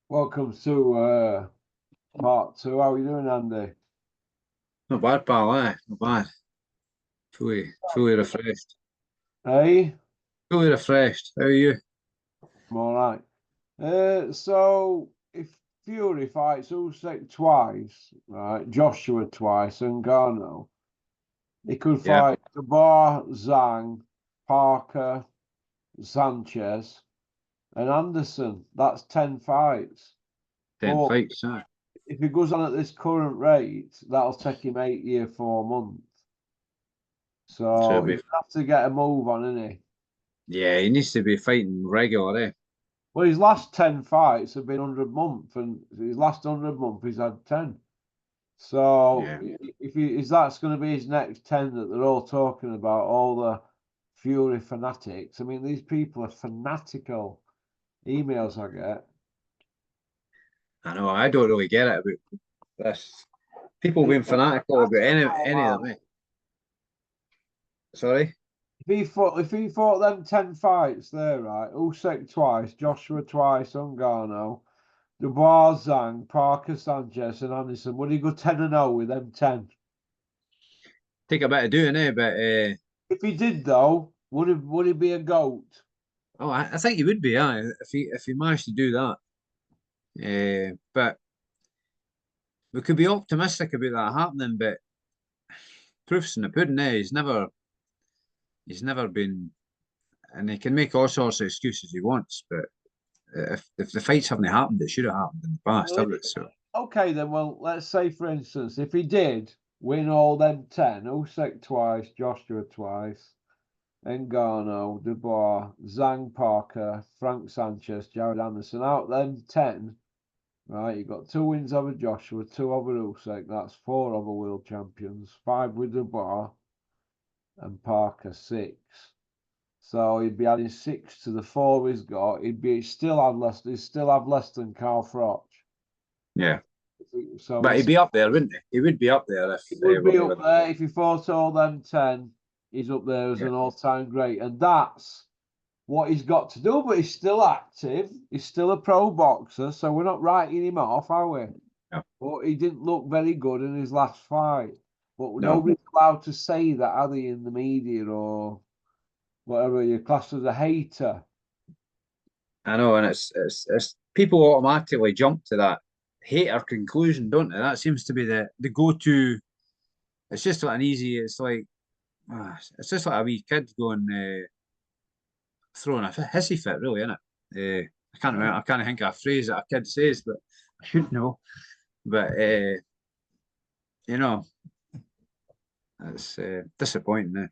Welcome to part two. How are you doing, Andy? Not bad, pal, Not bad. Fully refreshed. Hey, Fully refreshed. How are you? I'm all right. So if Fury fights Usyk twice, right, Joshua twice, and Garno, he could Yeah, fight Bar, Zhang, Parker, Sanchez, and Anderson. That's 10 fights. 10 But fights, aye. if he goes on at this current rate, that'll take him 8 year, 4 months. So So he's gonna have to get a move on, isn't he? yeah, he needs to be fighting regular, Well, his last 10 fights have been 100 month, and his last 100 month he's had 10. So Yeah. if he is that's going to be his next 10 that they're all talking about, all the Fury fanatics. I mean, these people are fanatical. Emails I get. I know, I don't really get it about this. People being fanatical about any of them, eh? Sorry? If he fought them 10 fights there, right? Usyk twice, Joshua twice, Ngannou, Dubois, Zhang, Parker, Sanchez, and Anderson, would he go 10-0 with them 10? Take a bit of doing, But If he did though, would he be a goat? I think he would be, if he managed to do that. But we could be optimistic about that happening, but proof's in the pudding, He's never been, and he can make all sorts of excuses he wants, but if the fights haven't happened, it should have happened in the past, Well, haven't it? So okay then. Well, let's say for instance, if he did win all them 10, Usyk twice, Joshua twice, Ngannou, Dubois, Zhang Parker, Frank Sanchez, Jared Anderson, out them 10, right? You got 2 wins over Joshua, 2 over Usyk. That's 4 over world champions, 5 with Dubois and Parker 6. So he'd be adding 6 to the 4 he's got. He'd still have less. He'd still have less than Carl Froch. yeah, So but he'd he's be up there, wouldn't he? He would be up there if he would we're be up going. there if he fought all them 10. He's up there as Yeah, an all-time great, and that's what he's got to do. But he's still active. He's still a pro boxer, so we're not writing him off, are we? yeah, But he didn't look very good in his last fight. But no, nobody's allowed to say that, are they, in the media or whatever? You're classed as a hater. I know, and it's people automatically jump to that hater conclusion, don't they? That seems to be the go-to. It's just like an easy. It's like it's just like a wee kid going throwing a hissy fit, really, isn't it? I can't remember. I can't think of a phrase that a kid says, but I should know. But you know, it's disappointing.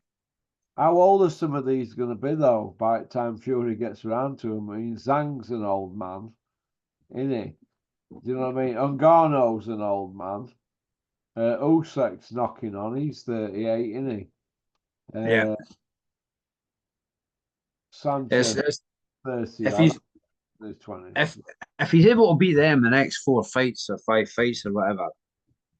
How old are some of these going to be, though, by the time Fury gets around to him? I mean, Zhang's an old man, isn't he? Do you know what I mean? Ungano's an old man. Usyk's knocking on. He's 38, isn't he? Yeah, Sanchez, it's 30 if odd, he's in his 20s. if he's able to beat them the next 4 fights or 5 fights or whatever,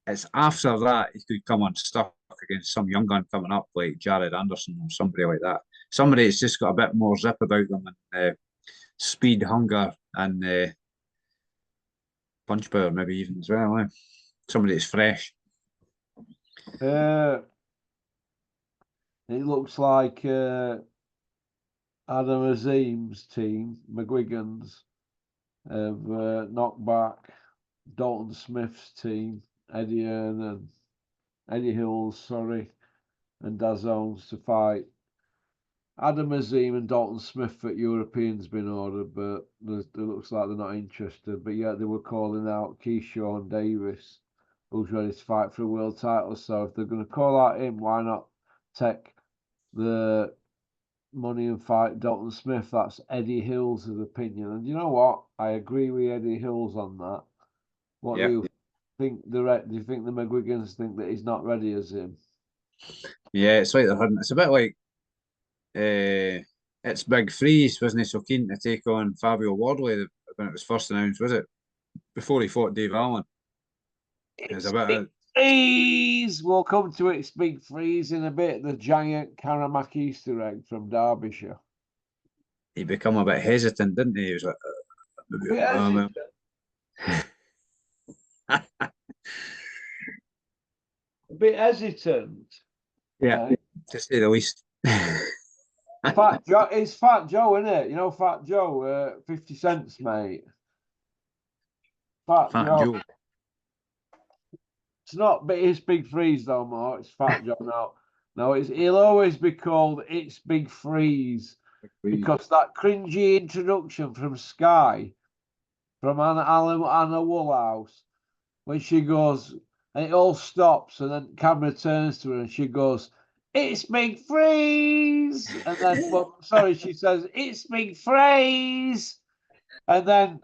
it's after that he could come unstuck against some young gun coming up like Jared Anderson or somebody like that. Somebody that's just got a bit more zip about them and speed, hunger, and punch power, maybe even as well. Somebody that's fresh. Uh, it looks like Adam Azim's team, McGuigan's, have knocked back Dalton Smith's team, Eddie Hearn and Eddie Hills, sorry, and Dazones to fight. Adam Azim and Dalton Smith at Europeans been ordered, but it looks like they're not interested. But yet they were calling out Keyshawn Davis, who's ready to fight for a world title. So if they're going to call out him, why not take the money and fight Dalton Smith? That's Eddie Hills' opinion. And you know what? I agree with Eddie Hills on that. What do Yeah, you think? Do you think the McGuigans think that he's not ready as him? yeah, it's like they're hurting. It's a bit like it's Big Freeze, wasn't he so keen to take on Fabio Wardley when it was first announced, was it? Before he fought Dave Allen. It was It's a bit Big Freeze. We'll come to it. It's Big Freeze in a bit. The giant Karamak Easter egg from Derbyshire. he become a bit hesitant, didn't he? He was like, A bit hesitant. A bit hesitant. Yeah, to say the least. Fat Joe, it's Fat Joe, isn't it? You know, Fat Joe, 50 cents, mate. Fat Fat Joe. Joe. It's not It's Big Freeze though, more. It's Fat Joe now. No, he'll always be called It's Big Freeze because that cringy introduction from Sky, from Anna Woodhouse, when she goes, and it all stops, and then camera turns to her and she goes, "It's Big Freeze," and then, well, sorry, she says, "It's Big Freeze," and then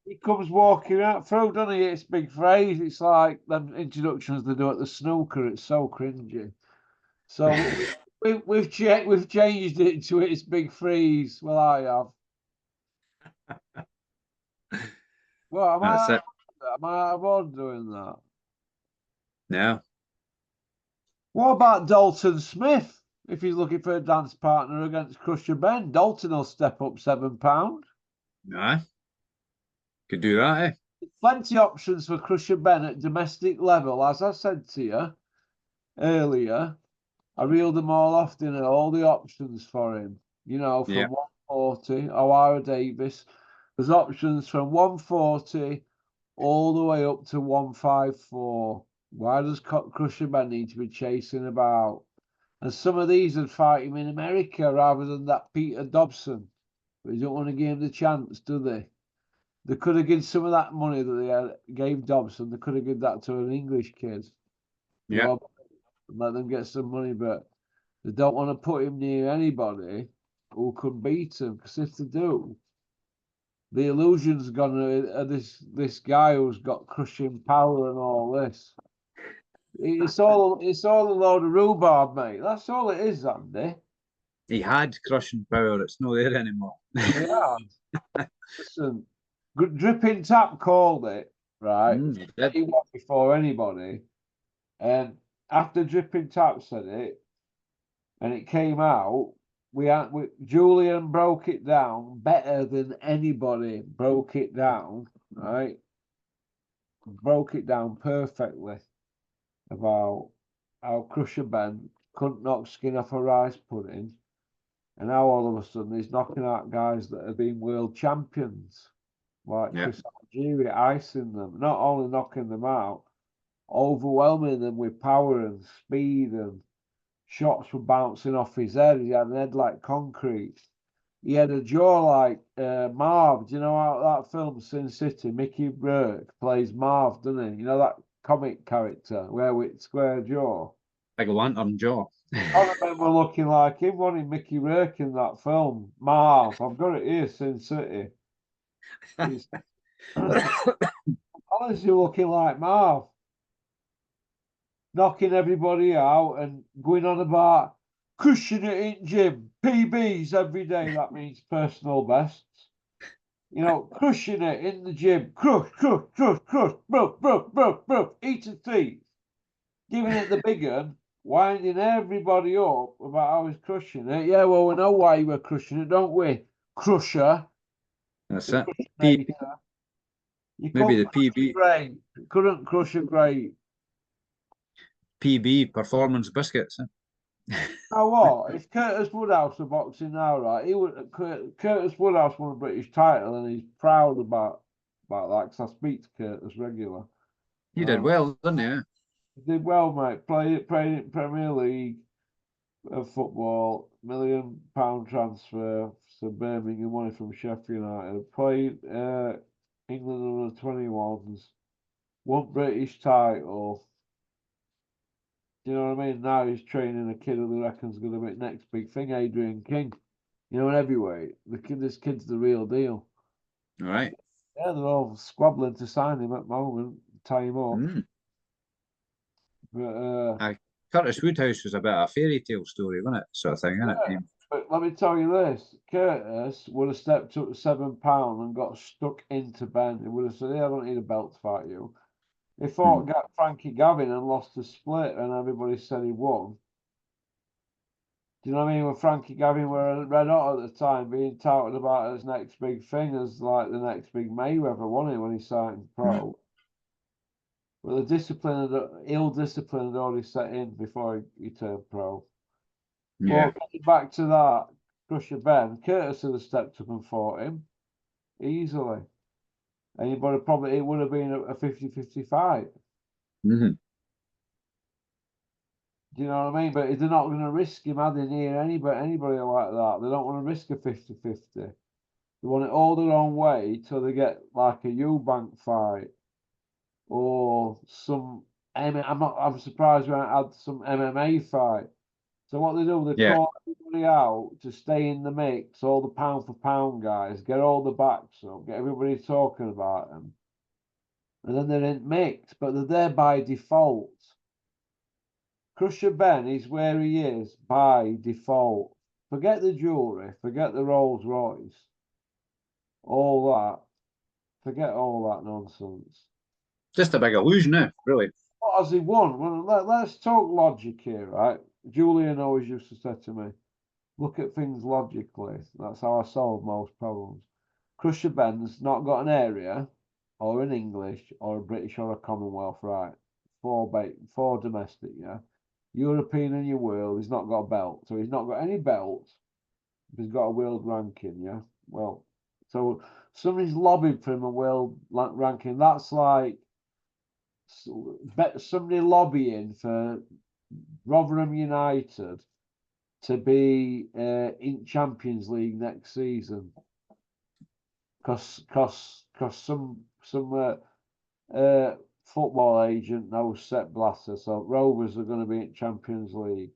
he comes walking out through, doesn't he? It's Big Freeze. It's like them introductions they do at the snooker. It's so cringy. So we've changed it to It's Big Freeze. Well, I have. Well, That's it. am I out of order doing that? No. What about Dalton Smith? If he's looking for a dance partner against Crusher Ben, Dalton will step up £7. No. Could do that, eh? Plenty options for Crusher Ben at domestic level. As I said to you earlier, I reeled them all off, didn't I? All the options for him. You know, Yeah. from 140, O'Hara Davis. There's options from 140 all the way up to 154. Why does Crusher Ben need to be chasing about? And some of these would fight him in America rather than that Peter Dobson. But they don't want to give him the chance, do they? They could have given some of that money that they gave Dobson, they could have given that to an English kid. Yeah. Rob, and let them get some money, but they don't want to put him near anybody who could beat him. Because if they do, the illusion's gone this guy who's got crushing power and all this. It's all a load of rhubarb, mate. That's all it is, Andy. He had crushing power. It's not there anymore. Yeah. Listen, Dripping Tap called it, right? He did. He won before anybody. And after Dripping Tap said it, and it came out, Julian broke it down better than anybody broke it down, right? Broke it down perfectly about how Crusher Ben couldn't knock skin off a rice pudding, and how all of a sudden he's knocking out guys that have been world champions, like Yeah. Chris Algieri, icing them, not only knocking them out, overwhelming them with power and speed, and shots were bouncing off his head. He had an head like concrete. He had a jaw like Marv. Do you know how that film Sin City? Mickey Rourke plays Marv, doesn't he? You know that comic character where with square jaw. Big lantern jaw. I remember looking like him, wasn't he? Mickey Rourke in that film. Marv. I've got it here, Sin City. He's honestly looking like Marv. Knocking everybody out and going on about crushing it in gym. PBs every day. That means personal bests. You know, crushing it in the gym. Crush, crush, crush, crush. Bro. Eat a teeth. Giving it the big one. Winding everybody up about how he's crushing it. Yeah, well, we know why you were crushing it, don't we? Crusher. That's The it. P- crushinator. You maybe couldn't the crush a PB grape. Couldn't crush a grape. PB performance biscuits. Now what? If Curtis Woodhouse were boxing now, right? He would. Curtis Woodhouse won a British title, and he's proud about that because I speak to Curtis regular. He did well, didn't he? He did well, mate. Played in Premier League of football, £1 million transfer to Birmingham, money from Sheffield United. Played England under 21s, won British title. Do you know what I mean? Now he's training a kid who he reckons going to be next big thing, Adrian King. You know, an heavyweight. This kid's the real deal. All right. Yeah, they're all squabbling to sign him at the moment, tie him up. But Curtis Woodhouse was a bit of a fairy tale story, wasn't it? Sort of thing, isn't yeah, it? but let me tell you this: Curtis would have stepped up to £7 and got stuck into Ben. He would have said, "Yeah, I don't need a belt to fight you." He fought Frankie Gavin and lost the split, and everybody said he won. Do you know what I mean? When Frankie Gavin were red hot at the time, being touted about as next big thing, as like the next big Mayweather, wasn't he, when he signed pro? But the discipline, ill discipline had already set in before he turned pro. Yeah. But getting back to that, Crusher Ben, Curtis would have stepped up and fought him easily. Anybody probably, it would have been a 50-50 fight. Mm-hmm. Do you know what I mean? But they're not going to risk him adding near anybody like that. They don't want to risk a 50-50. They want it all their own way till they get like a Eubank fight or some. I'm surprised we haven't had some MMA fight. So what they do, they Yeah. call everybody out to stay in the mix. All the pound for pound guys, get all the backs up, get everybody talking about them, and then they're in mix, but they're there by default. Crusher Ben is where he is by default. Forget the jewellery, forget the Rolls Royce, all that. Forget all that nonsense. Just a big illusion, eh? Really. What has he won? Well, let's talk logic here, right? Julian always used to say to me, look at things logically. That's how I solve most problems. Crusher Ben's not got an area, or an English, or a British, or a Commonwealth, right? Four domestic, yeah. European in your world, he's not got a belt. So he's not got any belts. He's got a world ranking, yeah. Well, so somebody's lobbied for him a world ranking. That's like somebody lobbying for Rotherham United to be in Champions League next season, because some football agent knows Sepp Blatter, so Rovers are going to be in Champions League.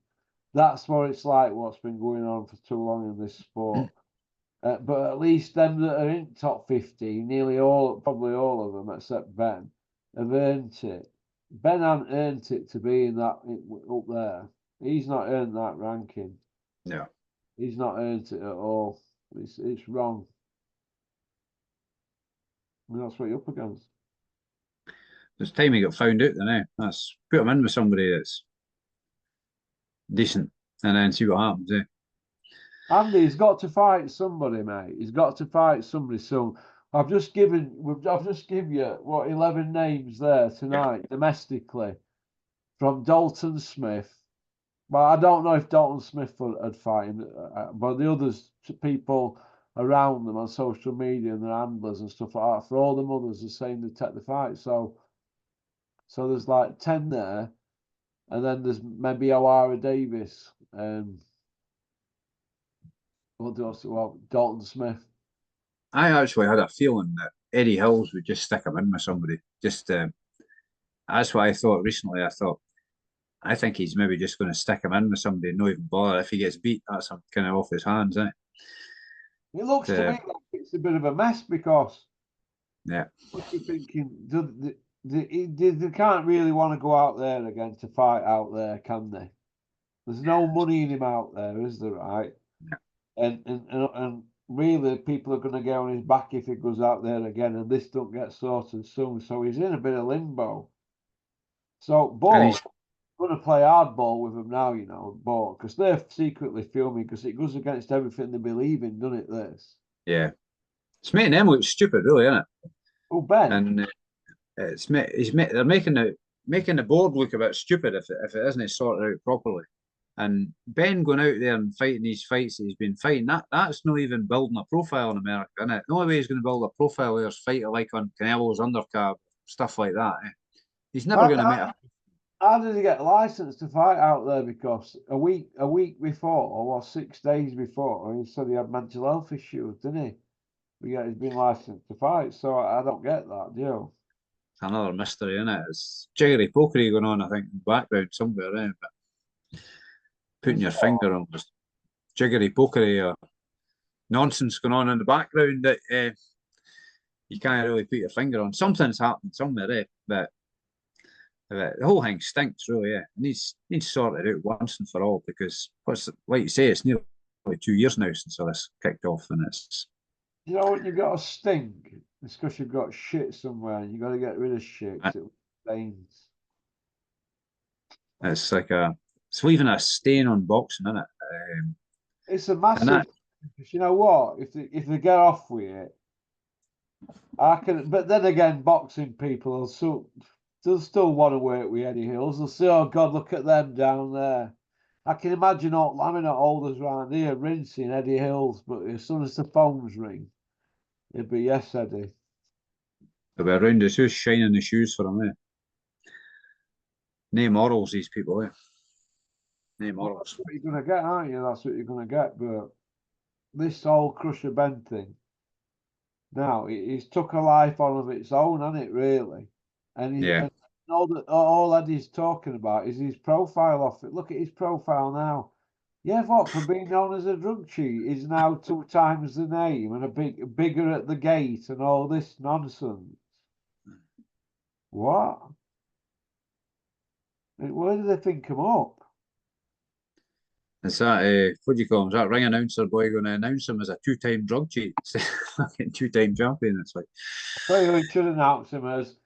That's what it's like. What's been going on for too long in this sport. But at least them that are in top 15, probably all of them except Ben, have earned it. Ben hasn't earned it to be in that up there. He's not earned that ranking. Yeah. He's not earned it at all. It's wrong. And that's what you're up against. It's time he got found out then, eh? That's put him in with somebody that's decent and then see what happens, eh? Andy's got to fight somebody, mate. He's got to fight somebody. So I've just given you what 11 names there tonight domestically from Dalton Smith. Well, I don't know if Dalton Smith would fight him, but the others, people around them on social media and their handlers and stuff like that, for all the mothers are saying they take the fight. So there's like 10 there, and then there's maybe O'Hara Davis. What do I say? Well, Dalton Smith. I actually had a feeling that Eddie Hills would just stick him in with somebody. Just that's what I thought recently. I think he's maybe just going to stick him in with somebody and not even bother. If he gets beat, that's him kind of off his hands, eh? It looks to me like it's a bit of a mess because yeah, what you thinking? They can't really want to go out there again to fight out there, can they? There's no money in him out there, is there? Right? yeah. And really, people are going to get on his back if he goes out there again, and this don't get sorted soon. So he's in a bit of limbo. So, And but he's going to play hardball with them now, you know, but because they're secretly filming because it goes against everything they believe in, doesn't it? This. yeah, it's making them look stupid, really, isn't it? Oh, Ben. And they're making the board look a bit stupid if it isn't sorted out properly. And Ben going out there and fighting these fights that he's been fighting, that's not even building a profile in America, isn't it? The only way he's going to build a profile there is fighting like on Canelo's undercard, stuff like that. Eh? He's never going to make a. How did he get licensed to fight out there? Because a week before, or 6 days before, he said he had mental health issues, didn't he? But yet he's been licensed to fight, so I don't get that, do you? It's another mystery, isn't it? It's jiggery pokery going on, I think, in the background somewhere, eh? But putting your finger on just jiggery pokery or nonsense going on in the background that you can't really put your finger on. Something's happening somewhere, eh? But the whole thing stinks, really. Yeah, needs sorted out once and for all because what's like you say, it's nearly 2 years now since all this kicked off, and it's. You know when you got a stink, it's because you've got shit somewhere, and you got to get rid of shit because it stains. It's like it's leaving a stain on boxing, isn't it? It's a And massive. that, You know what? If they get off with it, I can. But then again, boxing people they'll still want to work with Eddie Hills. They'll say, "Oh God, look at them down there." I can imagine all laminate holders around here rinsing Eddie Hills, but as soon as the phones ring, it'd be yes, Eddie. they'll be around his house shining the shoes for him, eh? No morals, these people, eh? No Well, that's morals. what you're gonna get, aren't you? That's what you're gonna get. But this whole Crusher Ben thing, now it's took a life on of its own, hasn't it? Really, Yeah. and all Eddie's talking about is his profile off it. Look at his profile now. Yeah, what for being known as a drug cheat is now 2 times the name and bigger at the gate and all this nonsense. What? Where do they think him up? It's that, what do you call him? Is that ring announcer boy going to announce him as a two-time drug cheat? Fucking two-time champion. It's like, So you should announce him as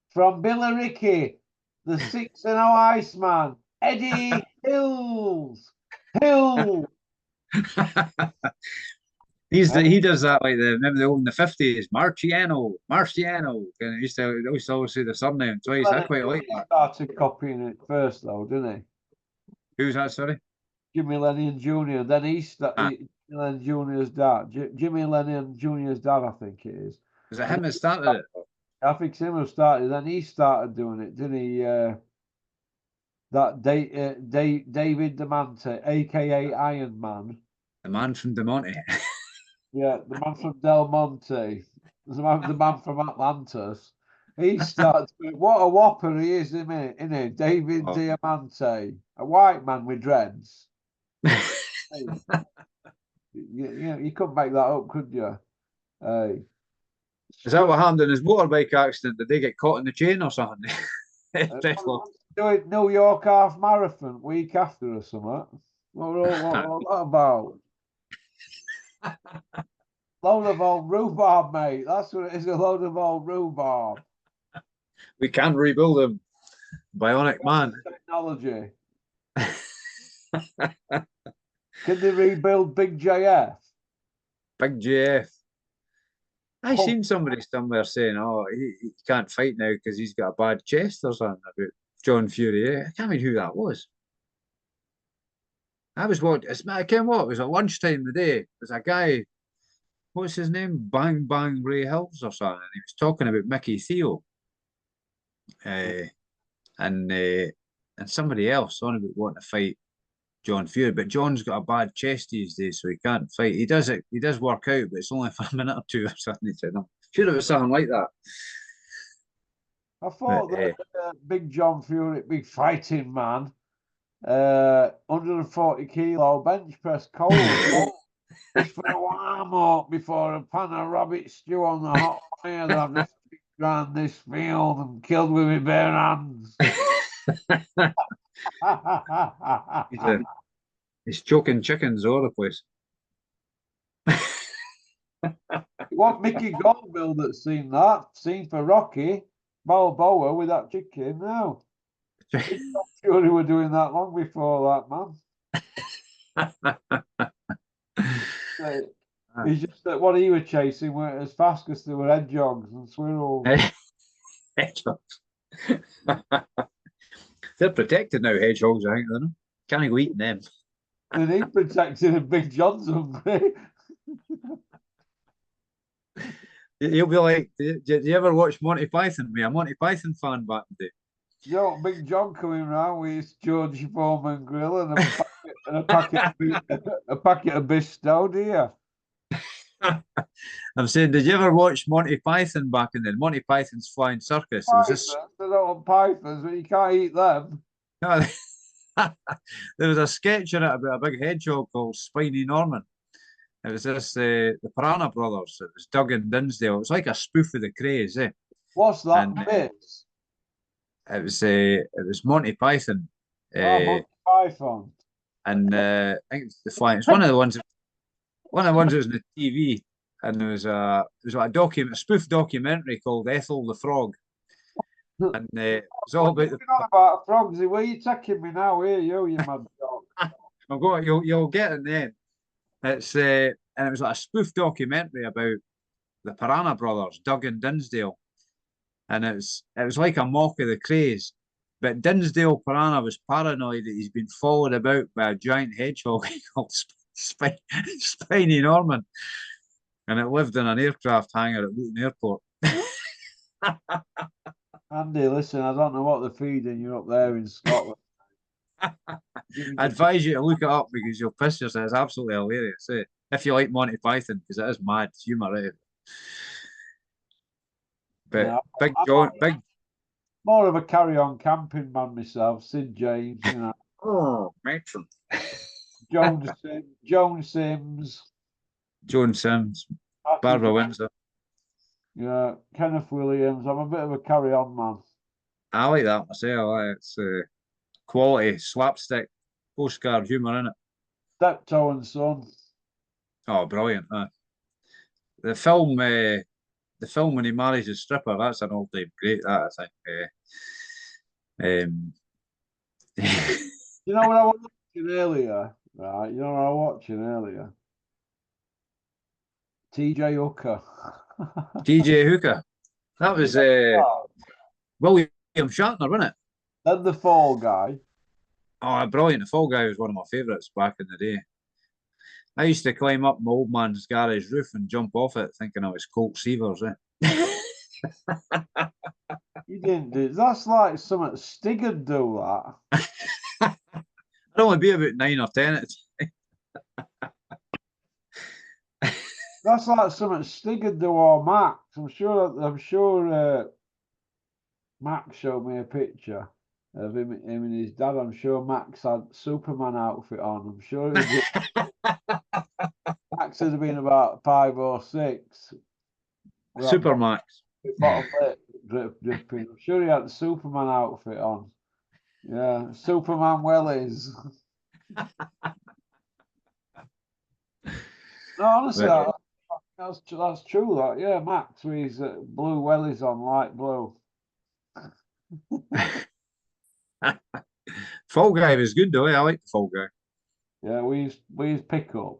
from Billericay, the 6-0 Iceman, Eddie Hills. Hill. he does that like remember the old in the 50s, Marciano. And he used to always say the surname twice. I quite like that. Started copying it first, though, didn't he? Who's that, sorry? Jimmy Lennon Jr. Then he Ah, started. Jimmy Lennon Jr.'s dad. Jimmy Lennon Jr.'s dad, I think it is. was it And him that started it? I think him who started. Then he started doing it, didn't he? David Demante, aka Iron Man. The man from De Monte. Yeah, the man from Del Monte, the man from Atlantis. He starts. What a whopper he is, isn't he? David Oh. Diamante, a white man with dreads. Hey, you couldn't make that up, could you? Hey, Is that what happened in his motorbike accident? Did they get caught in the chain or something? doing New York half marathon week after or something. What that about? Load of old rhubarb, mate. That's what it is. A load of old rhubarb. We can rebuild him. Bionic man. Technology. Can they rebuild Big JF? Big JF. I seen somebody somewhere saying, "Oh, he can't fight now because he's got a bad chest or something." About John Fury. I can't remember who that was. I was what? I can't what? It was at lunchtime the day. There's a guy. What's his name? Bang Bang Ray Hills or something. And he was talking about Mickey Theo, uh, and uh, and somebody else on about wanting to fight John Fury, but John's got a bad chest these days, so he can't fight. He does it. He does work out, but it's only for a minute or two or something. He said, "I'm sure it was something like that." I But thought that Big John Fury, big fighting man, 140 kilo bench press cold. Just for a warm up before a pan of rabbit stew on the hot fire that I've just kicked around this field and killed with my bare hands. he's choking chickens all over the place. What Mickey Goldbill that's seen that? Seen for Rocky Balboa with that chicken now. I'm not sure he were doing that long before that, man. It's just that what he was chasing weren't as fast because there were hedgehogs and squirrels. Hedgehogs. They're protected now, hedgehogs, I think, they're not. Can't go eating them. And he protected a Big John's hungry. You'll be like, did you ever watch Monty Python? Me, a Monty Python fan back in the day. You know, Big John coming round with his George Foreman grill and a packet of Bisto, do you? I'm saying, did you ever watch Monty Python back in the Monty Python's Flying Circus? It was this. They don't want pythons, but you can't eat them. No, there was a sketch in it about a big hedgehog called Spiny Norman. It was this the Piranha Brothers. It was Doug and Dinsdale. It was like a spoof of the Craze, eh? What's that And bit? it was Monty Python. Monty Python. And I think it's the Flying. It's one of the ones. One of the ones that was on the TV, and there was a spoof documentary called Ethel the Frog, and it's all about about frogs. Where are you taking me now? Here, you mad dog. I've got you'll get it then. It's and it was like a spoof documentary about the Piranha Brothers, Doug and Dinsdale, and it was like a mock of the craze. But Dinsdale Piranha was paranoid that he's been followed about by a giant hedgehog called Spiny Norman, and it lived in an aircraft hangar at Luton Airport. Andy, listen, I don't know what they're feeding you up there in Scotland. I advise you to look it up because you'll piss yourself. It's absolutely hilarious. If you like Monty Python, because it is mad humour. But Yeah, Big more of a carry-on camping man myself. Sid James, you know. Oh, matron. Joan Sims, Joan Sims, Matthew Barbara Jones, Windsor. yeah, Kenneth Williams. I'm a bit of a carry-on man. I like that myself. It's quality slapstick postcard humour in it. Steptoe and Son. Oh, brilliant! The film, when he marries his stripper, that's an all-time great. That I think. You know what I was watching earlier, right? You know what I was watching earlier? TJ Hooker. TJ Hooker. That was William Shatner, wasn't it? Then the Fall Guy. Oh, brilliant! The Fall Guy was one of my favourites back in the day. I used to climb up my old man's garage roof and jump off it, thinking I was Colt Seavers. You didn't do. That's like something Stig would do. That. I'd only be about 9 or 10 at the time. That's like something Stig would do or Max. I'm sure. Max showed me a picture of him and his dad. I'm sure Max had Superman outfit on. I'm sure Max would have been about 5 or 6. Supermax. Bottom lip dripping. I'm sure he had the Superman outfit on. Yeah, Superman wellies. No, honestly, that's true. That, yeah, Max with his blue wellies on, light blue. Fall Guy was good though. I like the Fall Guy. Yeah, with his pickup.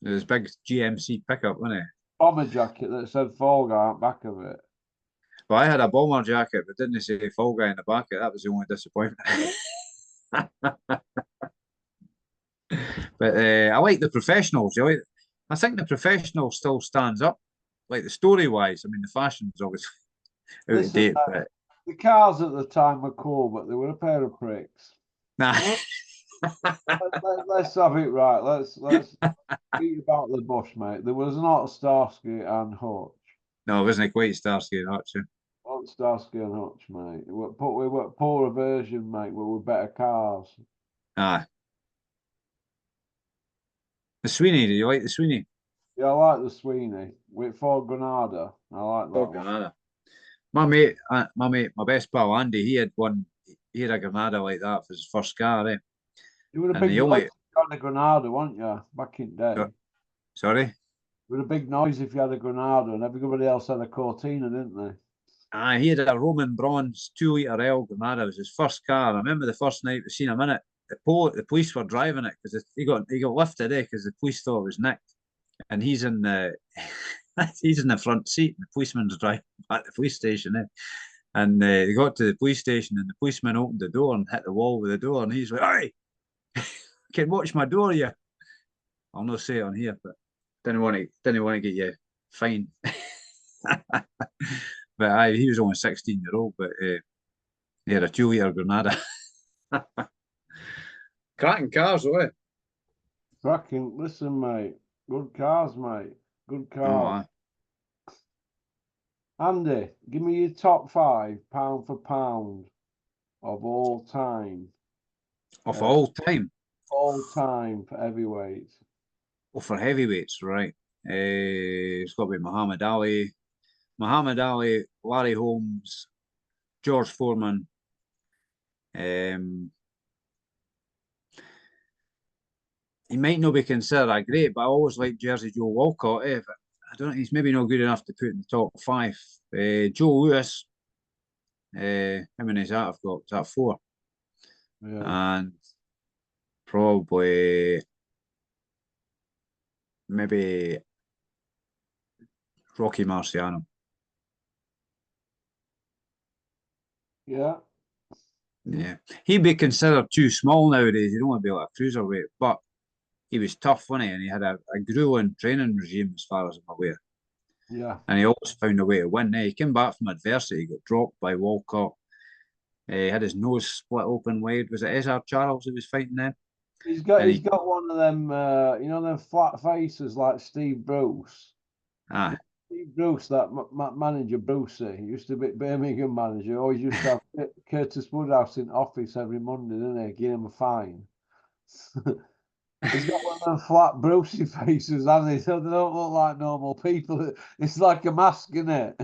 It was big GMC pickup, wasn't it? Bomber jacket that said Fall Guy on the back of it. Well, I had a bomber jacket, but didn't say Fall Guy in the back of it. That was the only disappointment. But I like the professionals. I think the professional still stands up, like the story wise. I mean, the fashion's obviously out of date, but the cars at the time were cool, but they were a pair of pricks. nah. Let's have it right. Let's beat about the bush, mate. There was not Starsky and Hutch. No, it wasn't quite Starsky and Hutch. Not Starsky and Hutch, mate. We were poorer version, mate. We were better cars. Ah, the Sweeney. Do you like the Sweeney? Yeah, I like the Sweeney with Ford Granada. I like that one. Granada. My best pal Andy, he had one. He had a Granada like that for his first car. You were a And big the noise only if you had a Granada, weren't you? Back in the day. Sorry. You were a big noise if you had a Granada, and everybody else had a Cortina, didn't they? He had a Roman bronze 2 litre L Granada. It was his first car. I remember the first night we seen him in it. The police were driving it because he got lifted because the police thought it was nicked, and he's in the he's in the front seat. And the policeman's driving back to the police station. And they got to the police station, and the policeman opened the door and hit the wall with the door, and he's like, "Hey, can watch my door, yeah." I'll not say it on here, but didn't want to get you fined. But he was only 16-year-old, but he had a 2 litre Granada. Cracking cars, though. Cracking. Listen, mate. Good cars, mate. Good cars. Andy, give me your top 5 pound for pound of all time. Of all time? All time for heavyweights. Oh, for heavyweights, right. It's got to be Muhammad Ali, Larry Holmes, George Foreman. He might not be considered a great, but I always like Jersey Joe Walcott. I don't know, he's maybe not good enough to put in the top 5. Joe Lewis. How many is that I've got? Is that 4? Yeah. And Probably maybe Rocky Marciano. Yeah. Yeah, he'd be considered too small nowadays. He'd only be like a cruiserweight, but he was tough, wasn't he? And he had a grueling training regime, as far as I'm aware. Yeah. And he always found a way to win. He came back from adversity, got dropped by Walcott. He had his nose split open wide. Was it Ezra Charles who was fighting then? He's And got one of them, them flat faces like Steve Bruce. ah, Steve Bruce, that manager Brucey, he used to be Birmingham manager. Always used to have Curtis Woodhouse in office every Monday, didn't he? Give him a fine. He's got one of them flat Brucey faces, hasn't he? So they don't look like normal people. It's like a mask, isn't it?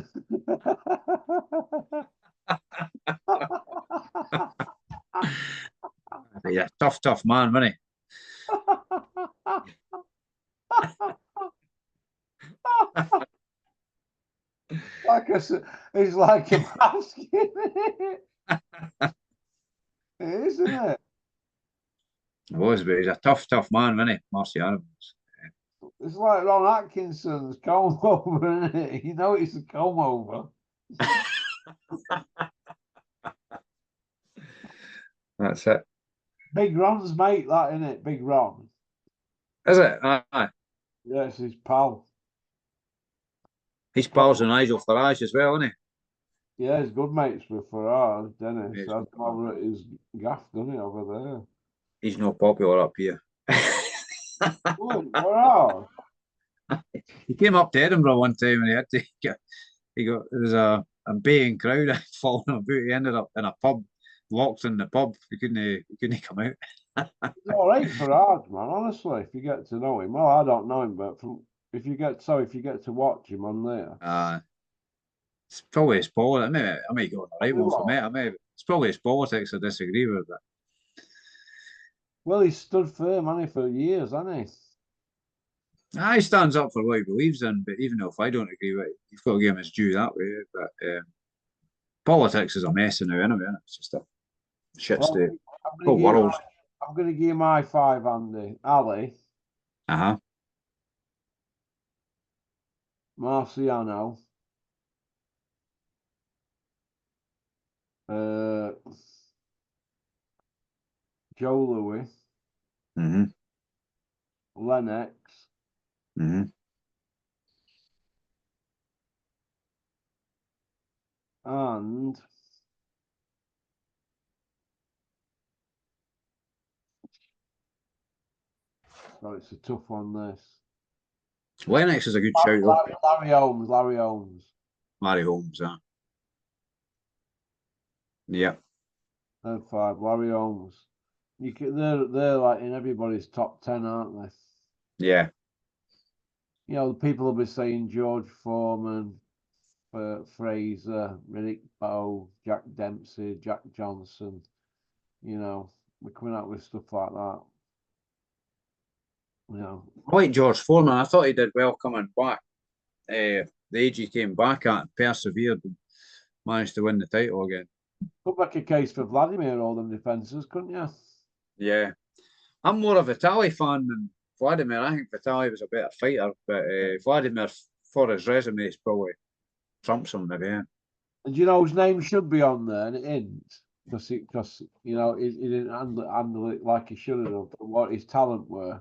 yeah, tough man, wasn't he? Like I said, it's like a mask, isn't it? It is, isn't it? He was, but he's a tough man, wasn't he? Marciano. It's like Ron Atkinson's comb over, isn't it? You know it's a comb over. That's it. Big Ron's mate, that, isn't it? Big Ron. Is it? Aye. Yeah, it's his pal. He's pals with Nigel Farage as well, isn't Yeah, he's good mates with Farage, he? Dennis. He's, That's over at his gaff, doesn't he, over there? he's not popular up here. Good, Farage. He came up to Edinburgh one time and there was a baying crowd following him about. He ended up in a pub, locked in the pub. He couldn't come out. He's all right, Farage, man, honestly, if you get to know him. Well, I don't know him, but if you get to watch him on there. It's probably his politics. I may go on the right Probably one for what? me. It's probably his politics I disagree with. But Well, he's stood firm, hasn't he, for years, hasn't he stands up for what he believes in. But even if I don't agree with it, you've got to give him his due that way. But politics is a mess now, anyway. Isn't it? It's just a shit Well, state. Whole world. I'm going to give you my five, Andy. Ali, Uh-huh. Marciano, Joe Louis, Mm-hmm. Lennox, Mm-hmm. and it's a tough one, this. Lennox is a good shout, though. Larry Holmes, Larry Holmes. Larry Holmes, yeah. Third five, Larry Holmes. They're like in everybody's top 10, aren't they? Yeah. You know, the people will be saying George Foreman, Fraser, Riddick Bowe, Jack Dempsey, Jack Johnson. You know, we're coming out with stuff like that. You know, I like George Foreman. I thought he did well coming back. The age he came back at, persevered and managed to win the title again. could make a case for Vladimir, all them defences, couldn't you? Yeah. I'm more of a Vitali fan than Vladimir. I think Vitali was a better fighter, but Vladimir, for his resume, is probably trumps him maybe. Yeah. And you know his name should be on there, and it isn't because you know he didn't handle it like he should have. What his talent were.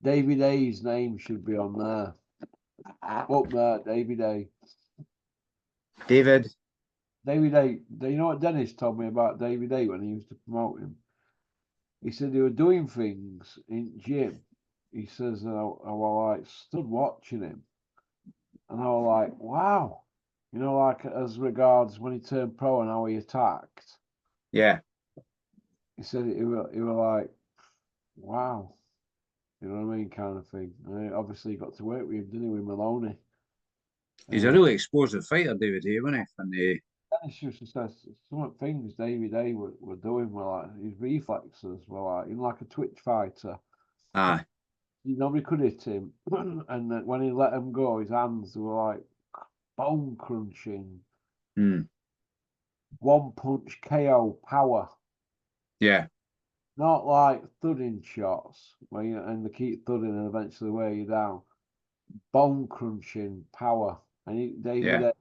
David A's name should be on there. Up there, David A. David. David A. You know what Dennis told me about David A when he used to promote him? He said they were doing things in gym. He says, I was like stood watching him, and I was like, wow. You know, like as regards when he turned pro and how he attacked. Yeah. He said he was like, wow. You know what I mean, kind of thing. And obviously, he got to work with him, didn't he, with Maloney? He's a really explosive fighter, David Hay, wasn't he? And Dennis used to say some of the things David A were doing were like his reflexes were like, you know, like a twitch fighter. aye. Nobody could hit him, and when he let him go, his hands were like bone crunching, Mm. one punch KO power. Yeah. not like thudding shots where and they keep thudding and eventually wear you down. Bone crunching power. And David Yeah.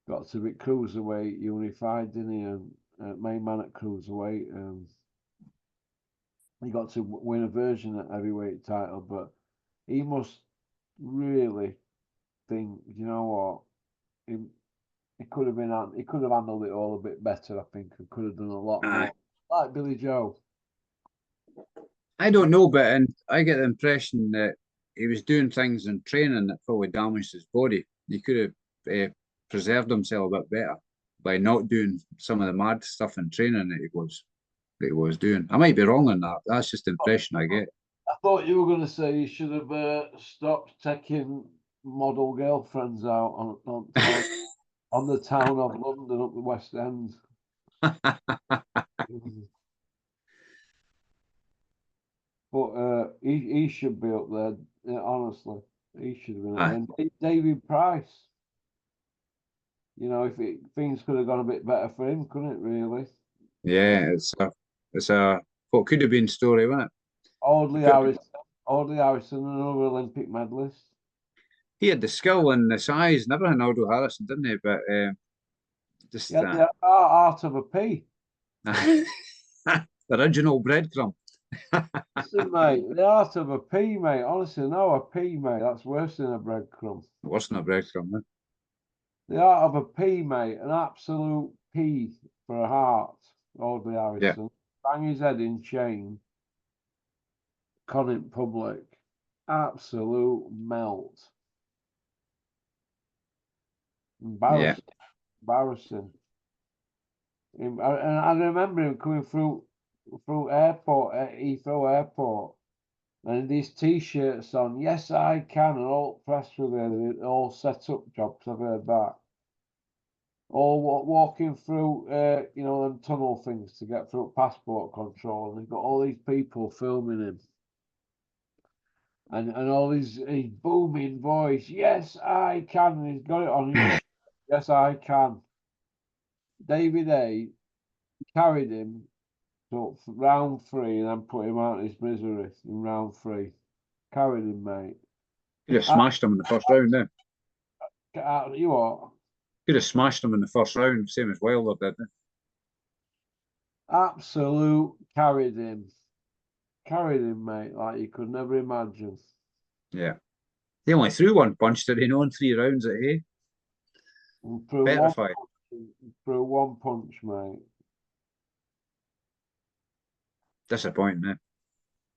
got to be cruiserweight unified, didn't he? And main man at cruiserweight. He got to win a version at heavyweight title, but he must really think, you know what? He could have he could have handled it all a bit better, I think, and could have done a lot more. Like Billy Joe. I don't know, but and I get the impression that he was doing things in training that probably damaged his body. He could have preserved himself a bit better by not doing some of the mad stuff in training that he was doing. I might be wrong on that. That's just the impression I get. I thought you were going to say you should have stopped taking model girlfriends out on the town of London up the West End. But he should be up there. Honestly, he should have been up there. And David Price. You know, things could have gone a bit better for him, couldn't it? Really. Yeah, it's a what could have been story, wasn't it? Audley Harrison, another Olympic medalist. He had the skill and the size and everything, Aldo Harrison, didn't he? But just He had the art of a pea. the original breadcrumb. Listen, mate, the art of a pea, mate. Honestly, no, a pea, mate. That's worse than a breadcrumb. Worse than a breadcrumb, man. The art of a pea, mate. An absolute pea for a heart. Audley Harrison. Yeah. Bang his head in chain. Con in public. Absolute melt. Embarrassing. Yeah. Embarrassing. And I remember him coming through airport at Heathrow Airport, and these T-shirts on. Yes, I can. And all press were there, all set up jobs. I've heard that. All walking through, them tunnel things to get through passport control, and they've got all these people filming him, and all his booming voice. Yes, I can. And he's got it on. Yes, I can. David A. carried him to round 3 and then put him out of his misery in round 3. Carried him, mate. Could have smashed him in the first round there. You what? Could have smashed him in the first round, same as Wilder did. Absolute carried him. Carried him, mate, like you could never imagine. Yeah. He only threw one punch, did he know, in 3 rounds at Hay? Petrified. Through one punch, mate. Disappointing, eh?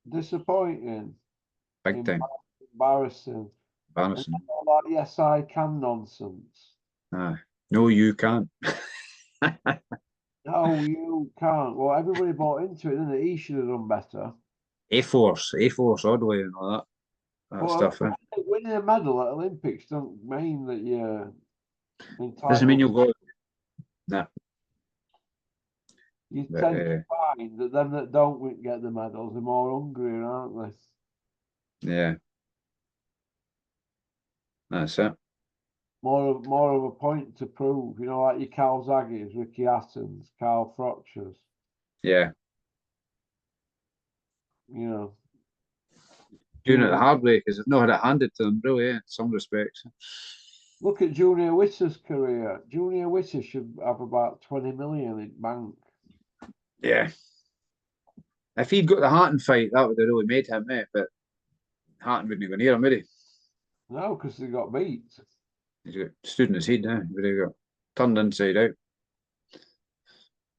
Disappointing. Big time. Embarrassing. Embarrassing. Like, yes, I can nonsense. No, you can't. No, you can't. Well, everybody bought into it, didn't it? He should have done better. A-Force, Oddly, and all that stuff. Eh? Winning a medal at Olympics don't mean that you're entitled. Doesn't mean you'll go. Nah. You tend to find that them that don't get the medals are more hungry, aren't they? Yeah. That's it. More of a point to prove, like your Carl Zagis, Ricky Hattons, Carl Frotchers. Yeah. Doing it the hard way because they've not had it handed to them, really, in some respects. Look at Junior Witter's career. Junior Witter should have about 20 million in bank. Yeah. If he'd got the Hatton fight, that would have really made him, but Hatton wouldn't have gone near him, would he? No, because he got beat. He's got stood in his head now. He would have got turned inside out.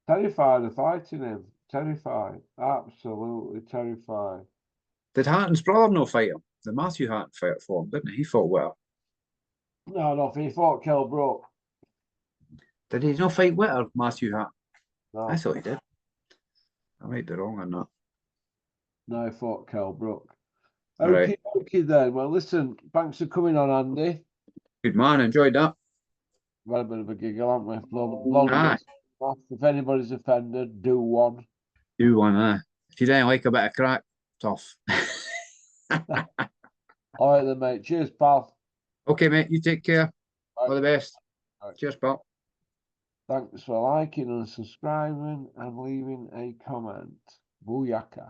Terrified of fighting him. Terrified. Absolutely terrified. Did Hatton's brother no fight him? The Matthew Hatton fight for him, didn't he? He fought well. No, he fought Kell Brook. Did he not fight Witter, Matthew Hatton? No. I thought he did. I might be wrong on that. No, he fought Kell Brook. Right. Okay then. Well, listen, thanks for coming on, Andy. Good man, enjoyed that. We've had a bit of a giggle, haven't we? If anybody's offended, do one. Do one, If you don't like a bit of crack, tough. All right then, mate. Cheers, pal. Okay, mate. You take care. All the best. Right. Cheers, pal. Thanks for liking and subscribing and leaving a comment. Booyaka.